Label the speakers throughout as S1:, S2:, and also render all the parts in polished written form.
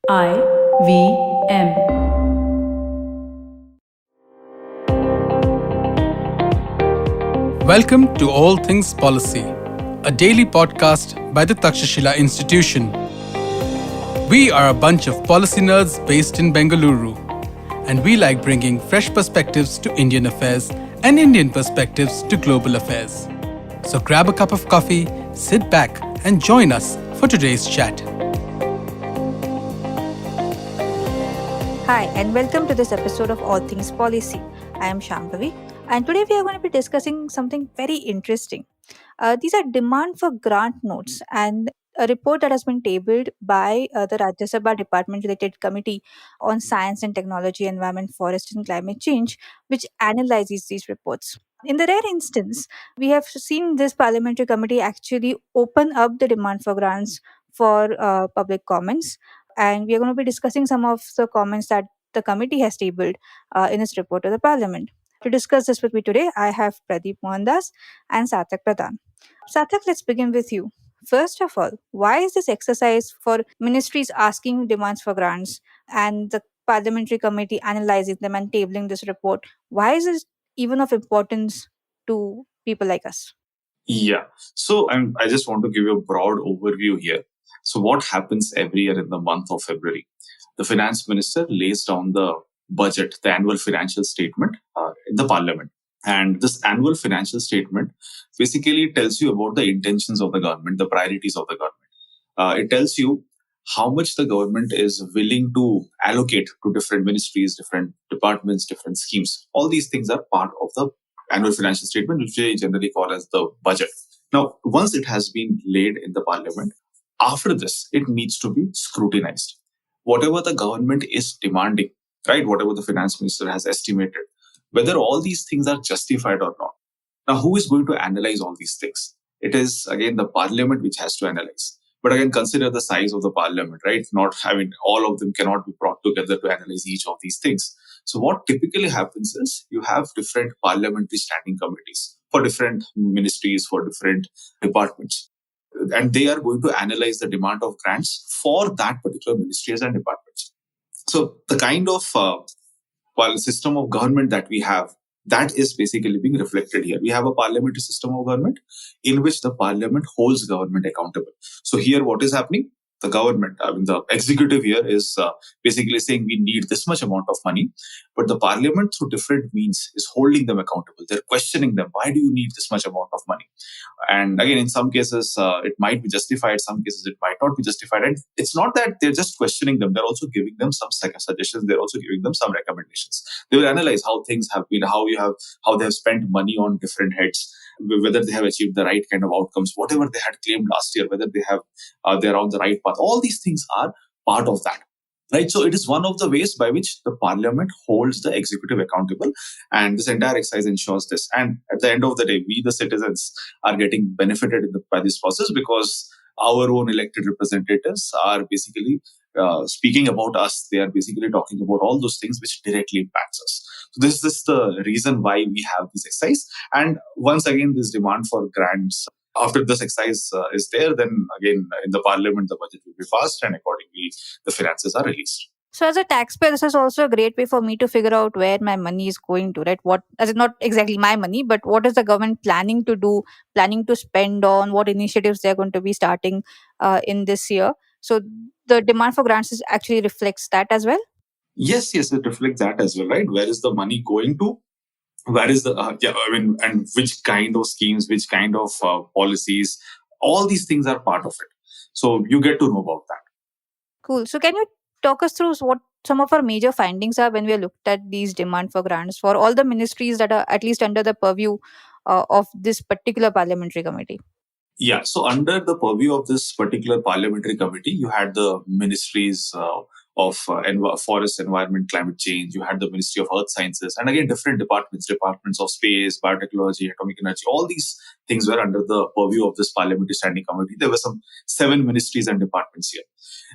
S1: IVM.
S2: Welcome to All Things Policy, a daily podcast by the Takshashila Institution. We are a bunch of policy nerds based in Bengaluru, and we like bringing fresh perspectives to Indian affairs and Indian perspectives to global affairs. So grab a cup of coffee, sit back, and join us for today's chat.
S3: Hi, and welcome to this episode of All Things Policy. I am Shambhavi, and today we are going to be discussing something very interesting. These are demand for grant notes and a report that has been tabled by the Rajya Sabha Department Related Committee on Science and Technology, Environment, Forest and Climate Change, which analyzes these reports. In the rare instance, we have seen this parliamentary committee actually open up the demand for grants for public comments, and we are going to be discussing some of the comments that the committee has tabled in its report to the parliament. To discuss this with me today, I have Pradeep, Mohandas, and Sarthak Pradhan. Sarthak, let's begin with you. First of all, why is this exercise for ministries asking demands for grants and the parliamentary committee analyzing them and tabling this report? Why is this even of importance to people like us?
S4: Yeah. So I just want to give you a broad overview here. So what happens every year in the month of February? The finance minister lays down the budget, the annual financial statement in the parliament. And this annual financial statement basically tells you about the intentions of the government, the priorities of the government. It tells you how much the government is willing to allocate to different ministries, different departments, different schemes. All these things are part of the annual financial statement, which we generally call as the budget. Now, once it has been laid in the parliament, after this, it needs to be scrutinized. Whatever the government is demanding, right, whatever the finance minister has estimated, whether all these things are justified or not. Now, who is going to analyze all these things? It is, again, the parliament which has to analyze. But again, consider the size of the parliament, right? All of them cannot be brought together to analyze each of these things. So what typically happens is you have different parliamentary standing committees for different ministries, for different departments. And they are going to analyze the demand of grants for that particular ministries and departments. So the kind of system of government that we have, that is basically being reflected here. We have a parliamentary system of government in which the parliament holds government accountable. So here what is happening? The government, the executive here is basically saying we need this much amount of money, but the parliament through different means is holding them accountable. They're questioning them. Why do you need this much amount of money? And again, in some cases, it might be justified. Some cases, it might not be justified. And it's not that they're just questioning them. They're also giving them some suggestions. They're also giving them some recommendations. They will analyze how things have been, how they have spent money on different heads, whether they have achieved the right kind of outcomes, whatever they had claimed last year, whether they're on the right path. All these things are part of that. Right. So it is one of the ways by which the parliament holds the executive accountable. And this entire exercise ensures this. And at the end of the day, we, the citizens, are getting benefited by this process because our own elected representatives are basically speaking about us. They are basically talking about all those things which directly impacts us. So this is the reason why we have this exercise. And once again, this demand for grants, after this exercise is there, then again in the parliament, the budget will be passed and accordingly the finances are released.
S3: So as a taxpayer, this is also a great way for me to figure out where my money is going to, right? What, as in not exactly my money, but what is the government planning to do, planning to spend on, what initiatives they're going to be starting in this year. So the demand for grants actually reflects that as well.
S4: Yes, it reflects that as well, right? Where is the money going to? Where is the and which kind of schemes, which kind of policies? All these things are part of it. So you get to know about that.
S3: Cool. So can you talk us through what some of our major findings are when we looked at these demand for grants for all the ministries that are at least under the purview of this particular parliamentary committee?
S4: Yeah, so under the purview of this particular parliamentary committee, you had the ministries of forest, environment, climate change. You had the Ministry of Earth Sciences, and again different departments of space, biotechnology, atomic energy. All these things were under the purview of this parliamentary standing committee. There were some 7 ministries and departments here.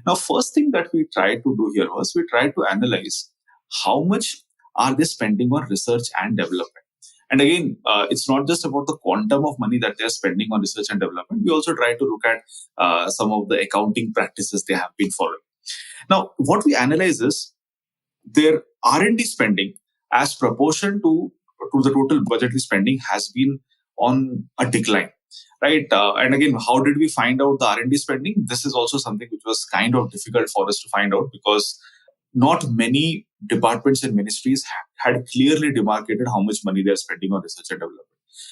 S4: Now, first thing that we tried to do here was we tried to analyze how much are they spending on research and development. And again, it's not just about the quantum of money that they're spending on research and development. We also try to look at some of the accounting practices they have been following. Now, what we analyze is their R&D spending as proportion to the total budgetary spending has been on a decline, right? And again, how did we find out the R&D spending? This is also something which was kind of difficult for us to find out, because not many departments and ministries had clearly demarcated how much money they're spending on research and development.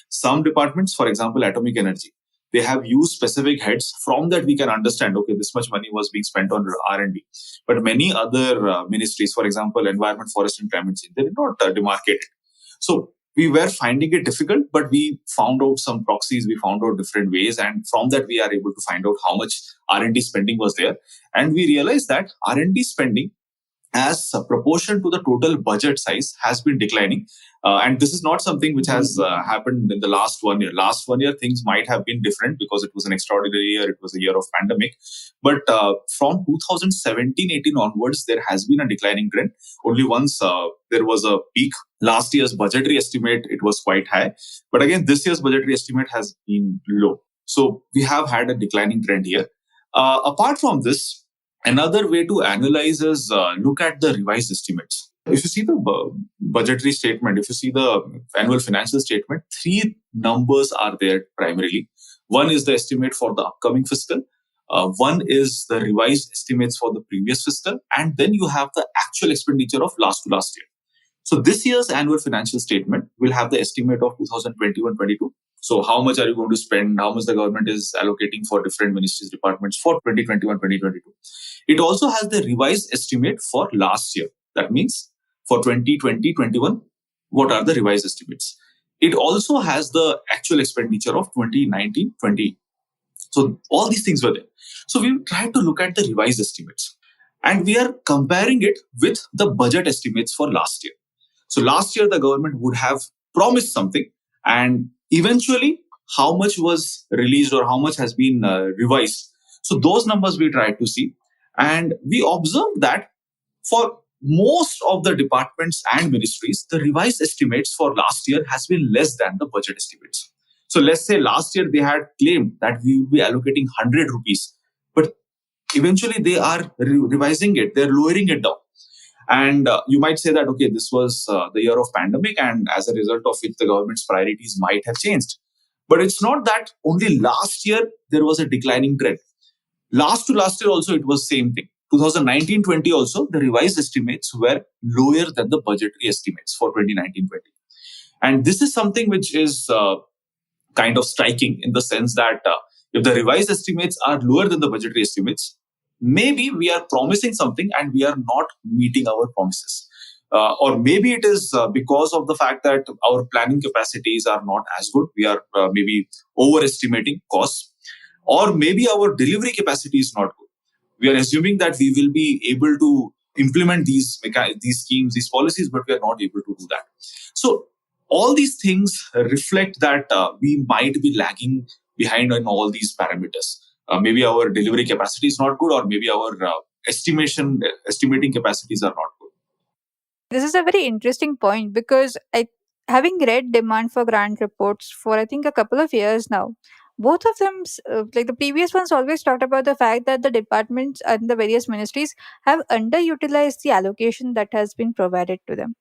S4: Some departments, for example, atomic energy, they have used specific heads. From that, we can understand, okay, this much money was being spent on R&D. But many other ministries, for example, environment, forest and climate change, they did not demarcate it. So we were finding it difficult, but we found out some proxies, we found out different ways. And from that, we are able to find out how much R&D spending was there. And we realized that R&D spending as a proportion to the total budget size has been declining. And this is not something which has happened in the last 1 year. Last 1 year, things might have been different because it was an extraordinary year. It was a year of pandemic. But from 2017-18 onwards, there has been a declining trend. Only once there was a peak. Last year's budgetary estimate, it was quite high. But again, this year's budgetary estimate has been low. So we have had a declining trend here. Apart from this, another way to analyze is look at the revised estimates. If you see the budgetary statement, if you see the annual financial statement, three numbers are there primarily. One is the estimate for the upcoming fiscal. One is the revised estimates for the previous fiscal. And then you have the actual expenditure of last to last year. So this year's annual financial statement will have the estimate of 2021-22. So how much are you going to spend? How much the government is allocating for different ministries, departments for 2021-2022. It also has the revised estimate for last year. That means for 2020-21, what are the revised estimates? It also has the actual expenditure of 2019-20. So all these things were there. So we tried to look at the revised estimates, and we are comparing it with the budget estimates for last year. So last year, the government would have promised something, and eventually how much was released or how much has been revised. So those numbers we tried to see, and we observed that for most of the departments and ministries, the revised estimates for last year has been less than the budget estimates. So let's say last year they had claimed that we will be allocating 100 rupees, but eventually they are revising it, they're lowering it down. And you might say that, okay, this was the year of pandemic, and as a result of it, the government's priorities might have changed. But it's not that only last year there was a declining trend. Last to last year also, it was same thing. 2019-20 also, the revised estimates were lower than the budgetary estimates for 2019-20. And this is something which is kind of striking in the sense that if the revised estimates are lower than the budgetary estimates, maybe we are promising something and we are not meeting our promises. Or maybe it is because of the fact that our planning capacities are not as good. We are maybe overestimating costs. Or maybe our delivery capacity is not good. We are assuming that we will be able to implement these schemes, these policies, but we are not able to do that. So all these things reflect that we might be lagging behind on all these parameters. Maybe our delivery capacity is not good, or maybe our estimating capacities are not good.
S3: This is a very interesting point because having read demand for grant reports for I think a couple of years now, both of them, like the previous ones, always talked about the fact that the departments and the various ministries have underutilized the allocation that has been provided to them.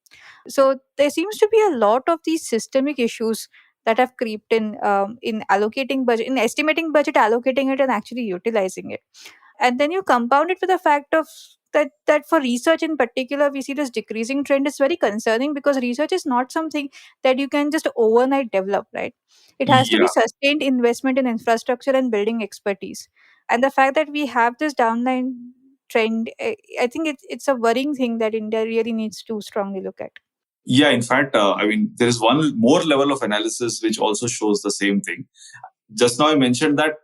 S3: So there seems to be a lot of these systemic issues that have creeped in allocating budget, in estimating budget, allocating it, and actually utilizing it. And then you compound it with the fact of that for research in particular we see this decreasing trend is very concerning, because research is not something that you can just overnight develop, right? It has to be
S4: Yeah.
S3: sustained investment in infrastructure and building expertise. And the fact that we have this downline trend, I think it's a worrying thing that India really needs to strongly look at.
S4: Yeah, in fact, there is one more level of analysis which also shows the same thing. Just now I mentioned that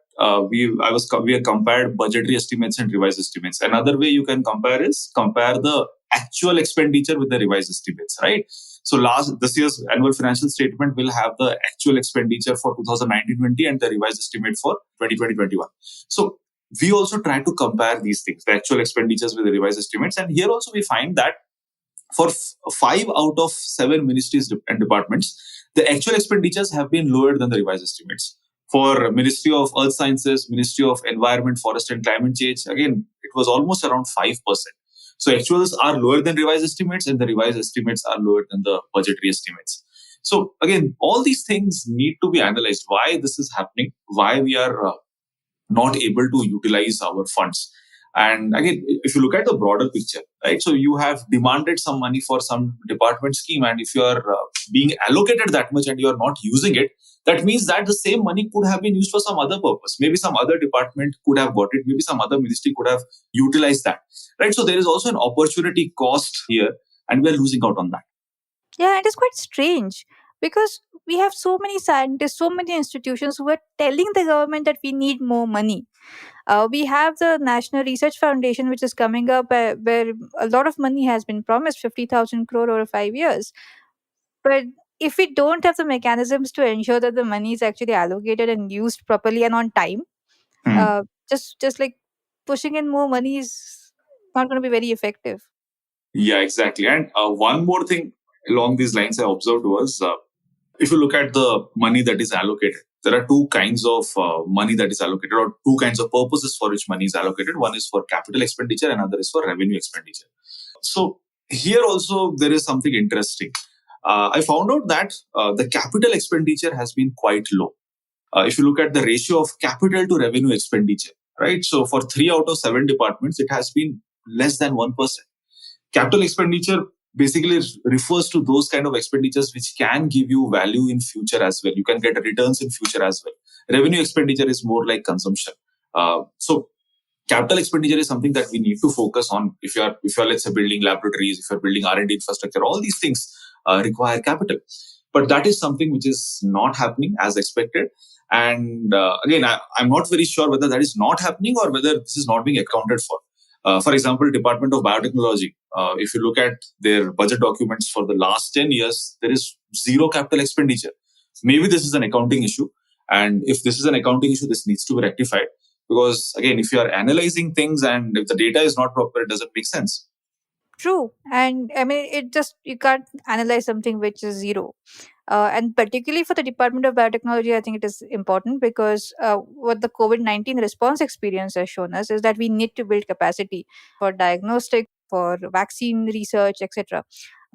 S4: we have compared budgetary estimates and revised estimates. Another way you can compare is compare the actual expenditure with the revised estimates, right? So this year's annual financial statement will have the actual expenditure for 2019-20 and the revised estimate for 2020-21. So we also try to compare these things, the actual expenditures with the revised estimates. And here also we find that for 5 out of 7 ministries and departments, the actual expenditures have been lower than the revised estimates. For Ministry of Earth Sciences, Ministry of Environment, Forest and Climate Change, again, it was almost around 5%. So actuals are lower than revised estimates, and the revised estimates are lower than the budgetary estimates. So again, all these things need to be analyzed. Why this is happening? Why we are not able to utilize our funds? And again, if you look at the broader picture, right? So you have demanded some money for some department scheme, and if you are being allocated that much and you are not using it, that means that the same money could have been used for some other purpose. Maybe some other department could have got it. Maybe some other ministry could have utilized that, right? So there is also an opportunity cost here, and we are losing out on that.
S3: Yeah, it is quite strange because we have so many scientists, so many institutions who are telling the government that we need more money. We have the National Research Foundation, which is coming up, where a lot of money has been promised, 50,000 crore over 5 years. But if we don't have the mechanisms to ensure that the money is actually allocated and used properly and on time,
S4: Hmm.
S3: uh, just like pushing in more money is not going to be very effective.
S4: Yeah, exactly. And one more thing along these lines I observed was, if you look at the money that is allocated, there are two kinds of money that is allocated, or two kinds of purposes for which money is allocated. One is for capital expenditure, and another is for revenue expenditure. So here also there is something interesting. I found out that the capital expenditure has been quite low. If you look at the ratio of capital to revenue expenditure, right? So for 3 out of 7 departments, it has been less than 1%. Capital expenditure basically refers to those kind of expenditures which can give you value in future as well. You can get returns in future as well. Revenue expenditure is more like consumption. So capital expenditure is something that we need to focus on. If you're let's say building laboratories, if you're building R&D infrastructure, all these things require capital. But that is something which is not happening as expected. And again, I'm not very sure whether that is not happening or whether this is not being accounted for. For example, Department of Biotechnology, if you look at their budget documents for the last 10 years, there is zero capital expenditure. Maybe this is an accounting issue. And if this is an accounting issue, this needs to be rectified. Because again, if you are analyzing things and if the data is not proper, it doesn't make sense.
S3: True. And I mean, it just, you can't analyze something which is zero. And particularly for the Department of Biotechnology, I think it is important because what the COVID-19 response experience has shown us is that we need to build capacity for diagnostic, for vaccine research, etc.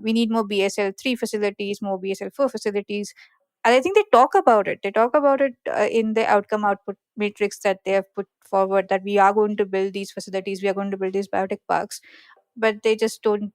S3: We need more BSL 3 facilities, more BSL 4 facilities. And I think they talk about it. They talk about it in the outcome output matrix that they have put forward, that we are going to build these facilities, we are going to build these biotech parks. But they just don't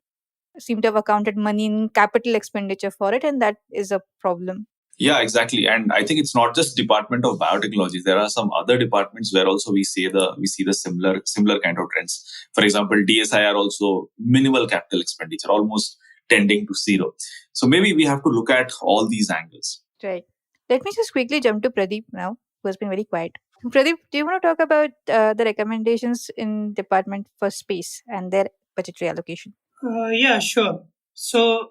S3: seem to have accounted money in capital expenditure for it, and that is a problem.
S4: Yeah, exactly. And I think it's not just Department of Biotechnology. There are some other departments where also we see the similar kind of trends. For example, DSI are also minimal capital expenditure, almost tending to zero. So maybe we have to look at all these angles.
S3: Right. Let me just quickly jump to Pradeep now, who has been very quiet. Pradeep, do you want to talk about the recommendations in Department for Space and their budgetary allocation?
S1: Yeah, sure. So,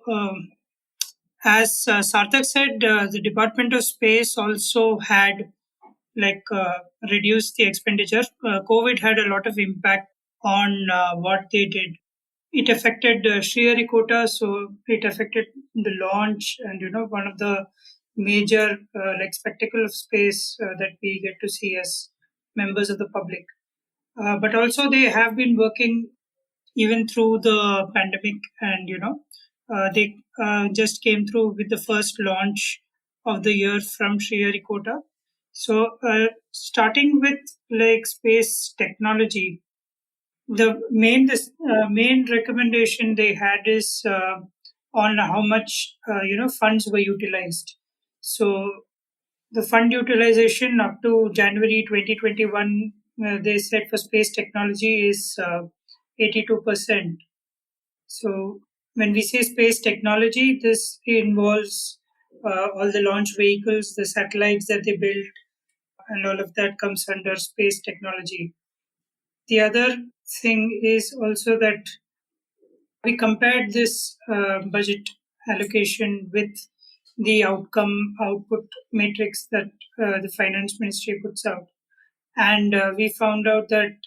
S1: as Sarthak said, the Department of Space also had reduced the expenditure. COVID had a lot of impact on what they did. It affected Sriharikota, so it affected the launch, and one of the major spectacle of space that we get to see as members of the public. But also they have been working even through the pandemic, and they just came through with the first launch of the year from Sriharikota. So starting with space technology, the main recommendation they had is on how much funds were utilized. So the fund utilization up to January 2021, they said for space technology is 82%. So when we say space technology, this involves all the launch vehicles, the satellites that they built, and all of that comes under space technology. The other thing is also that we compared this budget allocation with the outcome output matrix that the finance ministry puts out. And we found out that,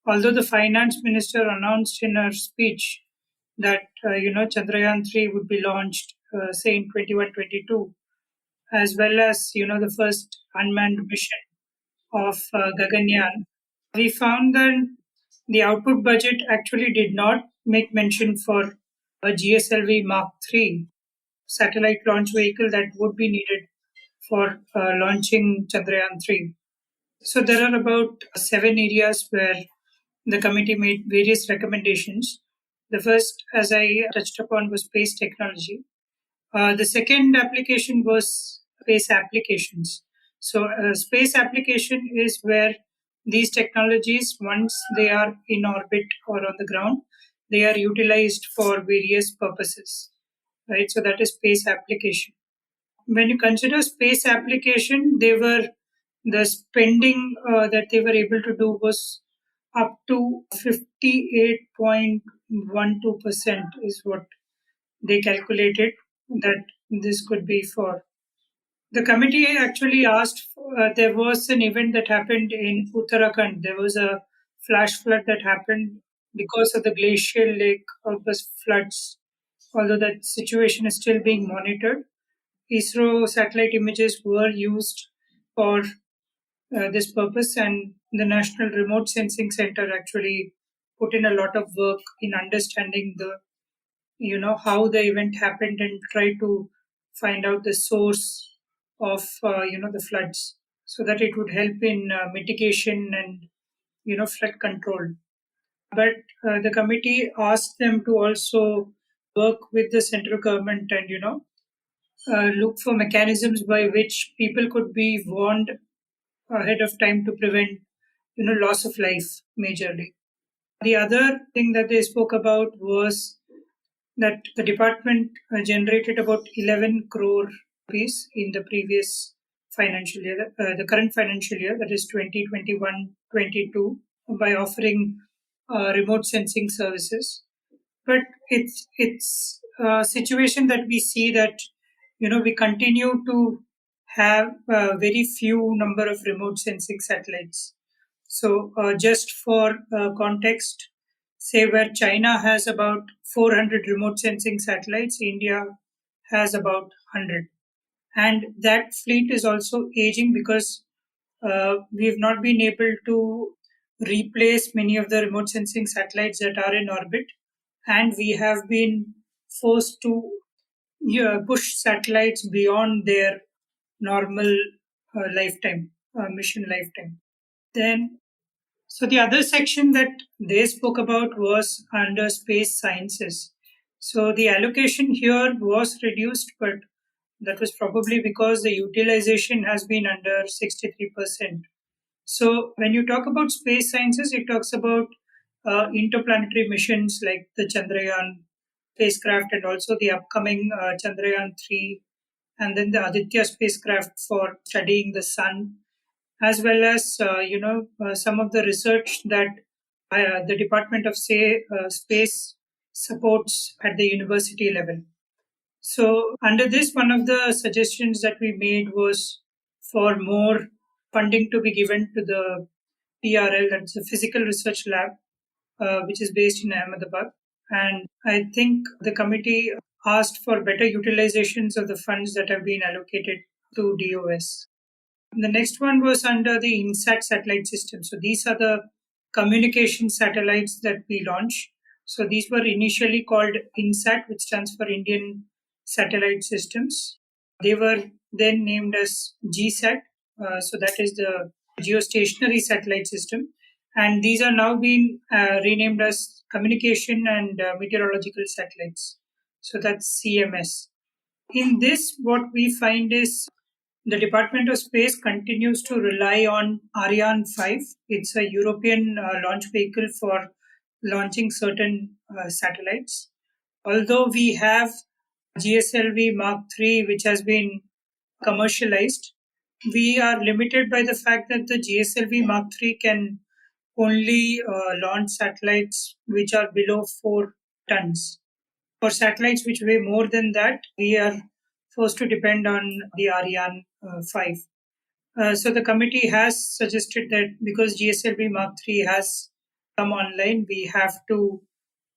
S1: although the finance minister announced in her speech that, Chandrayaan 3 would be launched, say in 21-22, as well as the first unmanned mission of Gaganyaan, we found that the output budget actually did not make mention for a GSLV Mark III satellite launch vehicle that would be needed for launching Chandrayaan 3. So there are about 7 areas where the committee made various recommendations. The first, as I touched upon, was space technology. The second application was space applications. So, space application is where these technologies, once they are in orbit or on the ground, they are utilized for various purposes, right? So, that is space application. When you consider space application, the spending that they were able to do was up to 58.12% is what they calculated that this could be for. The committee actually asked, there was an event that happened in Uttarakhand. There was a flash flood that happened because of the glacial lake outburst floods. Although that situation is still being monitored, ISRO satellite images were used for this purpose, and the National Remote Sensing Center actually put in a lot of work in understanding the how the event happened and try to find out the source of the floods, so that it would help in mitigation and flood control. But the committee asked them to also work with the central government and look for mechanisms by which people could be warned ahead of time to prevent loss of life majorly. The other thing that they spoke about was that the department generated about 11 crore rupees in the previous financial year, the current financial year, that is 2021-22, by offering remote sensing services. But it's a situation that we see that we continue to have very few number of remote sensing satellites. So just for context, say where China has about 400 remote sensing satellites, India has about 100. And that fleet is also aging because we've not been able to replace many of the remote sensing satellites that are in orbit. And we have been forced to push satellites beyond their normal lifetime, mission lifetime. Then so the other section that they spoke about was under space sciences. So the allocation here was reduced, but that was probably because the utilization has been under 63%. So when you talk about space sciences, it talks about interplanetary missions like the Chandrayaan spacecraft and also the upcoming Chandrayaan 3, and then the Aditya spacecraft for studying the sun, as well as some of the research that the Department of Space supports at the university level. So under this, one of the suggestions that we made was for more funding to be given to the PRL, that's the Physical Research Lab, which is based in Ahmedabad. And I think the committee asked for better utilizations of the funds that have been allocated to DOS. The next one was under the INSAT satellite system. So these are the communication satellites that we launched. So these were initially called INSAT, which stands for Indian Satellite Systems. They were then named as GSAT. So that is the geostationary satellite system. And these are now being renamed as communication and meteorological satellites. So that's CMS. In this, what we find is the Department of Space continues to rely on Ariane 5. It's a European launch vehicle for launching certain satellites. Although we have GSLV Mark III, which has been commercialized, we are limited by the fact that the GSLV Mark III can only launch satellites which are below 4 tons. For satellites which weigh more than that, we are forced to depend on the Ariane 5. So the committee has suggested that because GSLV Mark III has come online, we have to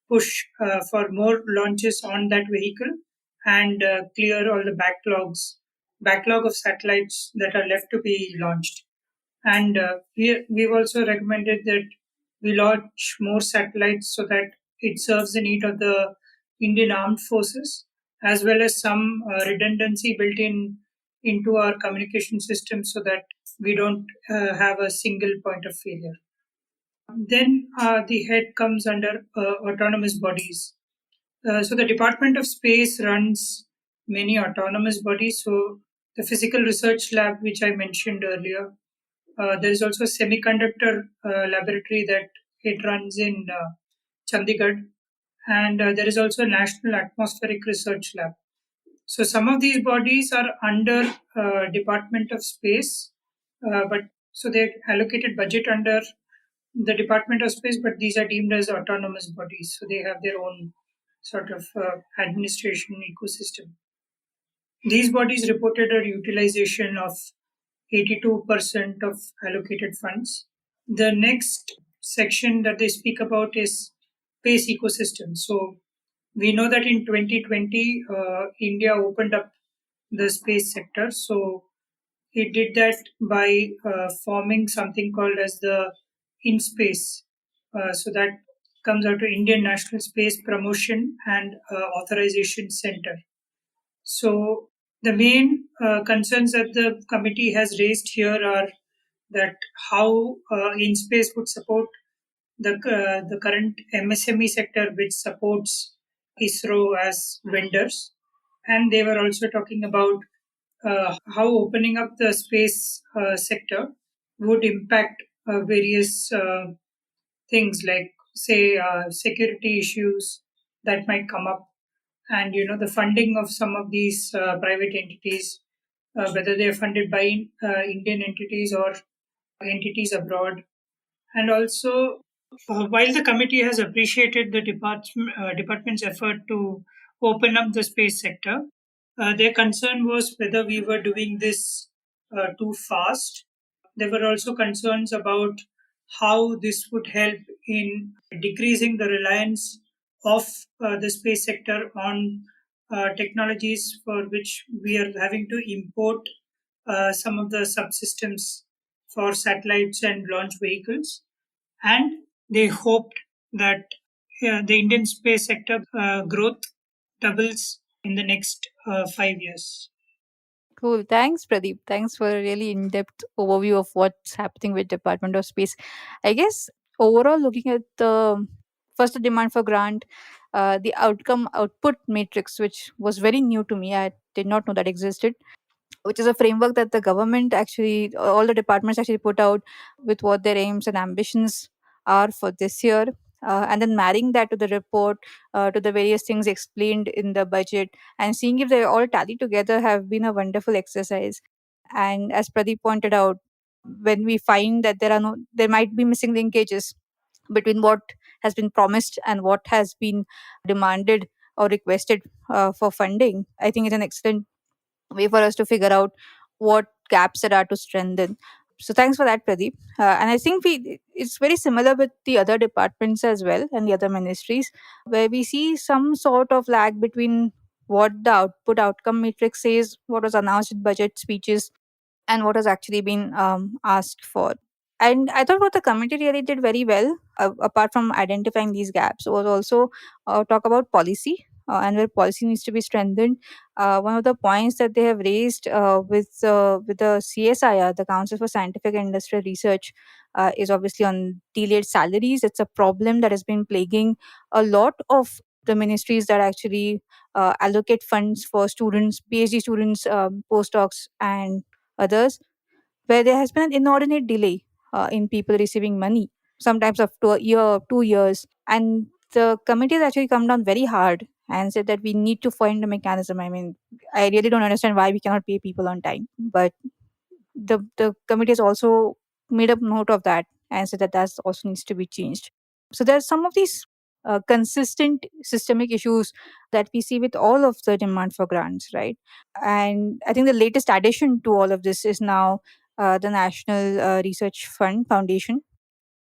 S1: push for more launches on that vehicle and clear all the backlogs backlog of satellites that are left to be launched. And we've also recommended that we launch more satellites so that it serves the need of the Indian armed forces, as well as some redundancy built into our communication system so that we don't have a single point of failure. Then the head comes under autonomous bodies. So the Department of Space runs many autonomous bodies. So the Physical Research Lab, which I mentioned earlier, there is also a semiconductor laboratory that it runs in Chandigarh, and there is also a National Atmospheric Research Lab. So some of these bodies are under Department of Space, but so they allocated budget under the Department of Space, but these are deemed as autonomous bodies, so they have their own sort of administration ecosystem. These bodies reported a utilization of 82% of allocated funds. The next section that they speak about is space ecosystem. So we know that in 2020, India opened up the space sector. So it did that by forming something called as the InSpace. So that comes out to Indian National Space Promotion and Authorization Center. So the main concerns that the committee has raised here are that how InSpace would support the current MSME sector, which supports ISRO as vendors, and they were also talking about how opening up the space sector would impact various things like, say, security issues that might come up, and the funding of some of these private entities, whether they are funded by Indian entities or entities abroad. And also, while the committee has appreciated the department's effort to open up the space sector, their concern was whether we were doing this too fast. There were also concerns about how this would help in decreasing the reliance of the space sector on technologies for which we are having to import some of the subsystems for satellites and launch vehicles. And they hoped that the Indian space sector growth doubles in the next 5 years.
S3: Cool. Thanks, Pradeep. Thanks for a really in-depth overview of what's happening with Department of Space. I guess overall, looking at the first the demand for grant, the outcome output matrix, which was very new to me. I did not know that existed, which is a framework that the government actually, all the departments actually put out with what their aims and ambitions are for this year. And then marrying that to the report, to the various things explained in the budget, and seeing if they all tally together have been a wonderful exercise. And as Pradeep pointed out, when we find that there might be missing linkages between what has been promised and what has been demanded or requested for funding, I think it's an excellent way for us to figure out what gaps there are to strengthen. So thanks for that, Pradeep. And I think it's very similar with the other departments as well and the other ministries, where we see some sort of lag between what the output outcome matrix says, what was announced in budget speeches, and what has actually been asked for. And I thought what the committee really did very well, apart from identifying these gaps, was also talk about policy and where policy needs to be strengthened. One of the points that they have raised with the CSIR, the Council for Scientific and Industrial Research, is obviously on delayed salaries. It's a problem that has been plaguing a lot of the ministries that actually allocate funds for students, PhD students, postdocs, and others, where there has been an inordinate delay in people receiving money, sometimes up to a year or 2 years. And the committee has actually come down very hard and said that we need to find a mechanism. I mean, I really don't understand why we cannot pay people on time, but the committee has also made up note of that and said that that also needs to be changed. So there's some of these consistent systemic issues that we see with all of the demand for grants, right? And I think the latest addition to all of this is now the National Research Fund Foundation,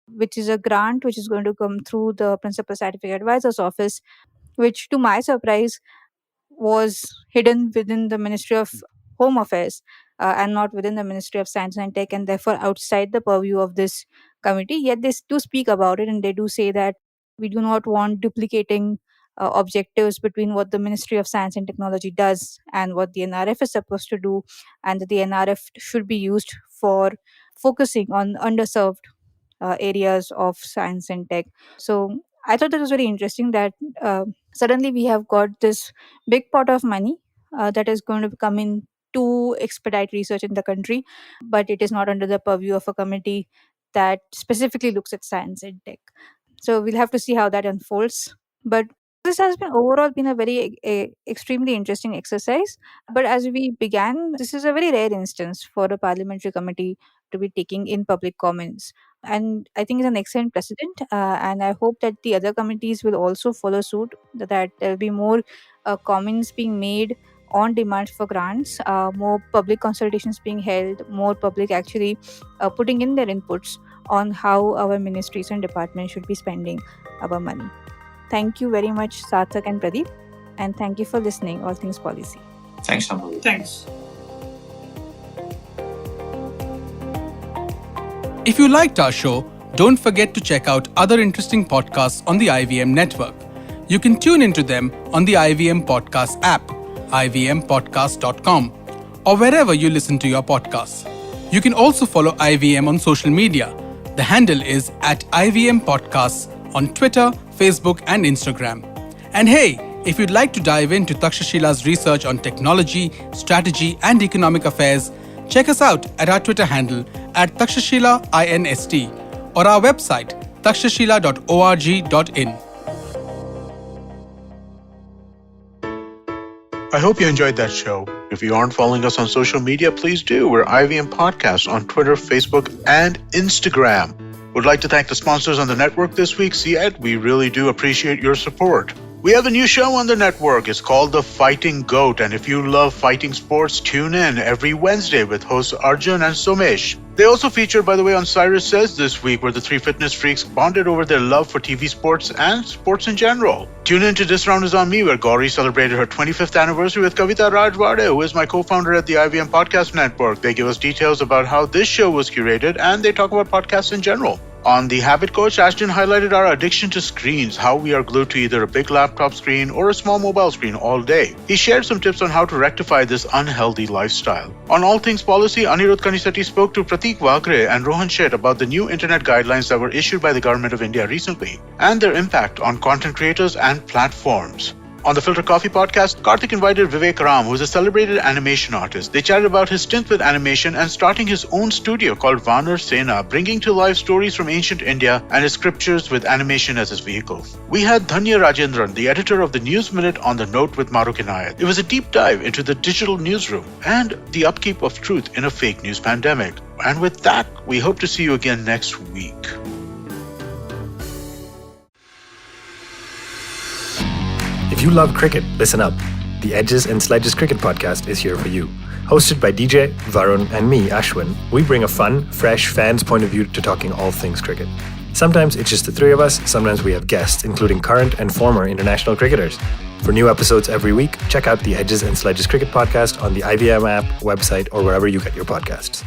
S3: which is a grant which is going to come through the Principal Scientific Advisor's Office, which, to my surprise, was hidden within the Ministry of Home Affairs and not within the Ministry of Science and Tech, and therefore outside the purview of this committee. Yet they do speak about it, and they do say that we do not want duplicating objectives between what the Ministry of Science and Technology does and what the NRF is supposed to do, and that the NRF should be used for focusing on underserved areas of science and tech. So I thought that was very interesting that suddenly we have got this big pot of money that is going to come in to expedite research in the country, but it is not under the purview of a committee that specifically looks at science and tech. So we'll have to see how that unfolds. But this has been overall been a very extremely interesting exercise. But as we began, this is a very rare instance for a parliamentary committee to be taking in public comments. And I think it's an excellent precedent. And I hope that the other committees will also follow suit, that there will be more comments being made on demands for grants, more public consultations being held, more public actually putting in their inputs on how our ministries and departments should be spending our money. Thank you very much, Sarthak and Pradeep, and thank you for listening All Things Policy.
S4: Thanks, Shambhavi.
S1: Thanks.
S2: If you liked our show, don't forget to check out other interesting podcasts on the IVM network. You can tune into them on the IVM Podcast app, ivmpodcast.com, or wherever you listen to your podcasts. You can also follow IVM on social media. The handle is @IVM Podcasts on Twitter, Facebook, and Instagram. And hey, if you'd like to dive into Taksha research on technology, strategy, and economic affairs, check us out at our Twitter handle @TakshashIlaINST or our website takshashila.org.in.
S5: I hope you enjoyed that show. If you aren't following us on social media, please do. We're IVM Podcast on Twitter, Facebook, and Instagram. Would like to thank the sponsors on the network this week, CED. We really do appreciate your support. We have a new show on the network. It's called The Fighting Goat. And if you love fighting sports, tune in every Wednesday with hosts Arjun and Somesh. They also featured, by the way, on Cyrus Says this week, where the three fitness freaks bonded over their love for TV sports and sports in general. Tune in to This Round Is On Me, where Gauri celebrated her 25th anniversary with Kavita Rajwade, who is my co-founder at the IVM Podcast Network. They give us details about how this show was curated, and they talk about podcasts in general. On The Habit Coach, Ashton highlighted our addiction to screens, how we are glued to either a big laptop screen or a small mobile screen all day. He shared some tips on how to rectify this unhealthy lifestyle. On All Things Policy, Anirudh Kanisetti spoke to Pratik Vakre and Rohan Shet about the new internet guidelines that were issued by the Government of India recently and their impact on content creators and platforms. On the Filter Coffee podcast, Karthik invited Vivek Ram, who is a celebrated animation artist. They chatted about his stint with animation and starting his own studio called Vanar Sena, bringing to life stories from ancient India and his scriptures with animation as his vehicle. We had Dhanya Rajendran, the editor of the News Minute, on the Note with Maruk Inayat. It was a deep dive into the digital newsroom and the upkeep of truth in a fake news pandemic. And with that, we hope to see you again next week.
S6: If you love cricket, listen up. The Edges and Sledges Cricket Podcast is here for you. Hosted by DJ, Varun, and me, Ashwin, we bring a fun, fresh fan's point of view to talking all things cricket. Sometimes it's just the three of us, sometimes we have guests, including current and former international cricketers. For new episodes every week, check out the Edges and Sledges Cricket Podcast on the IVM app, website, or wherever you get your podcasts.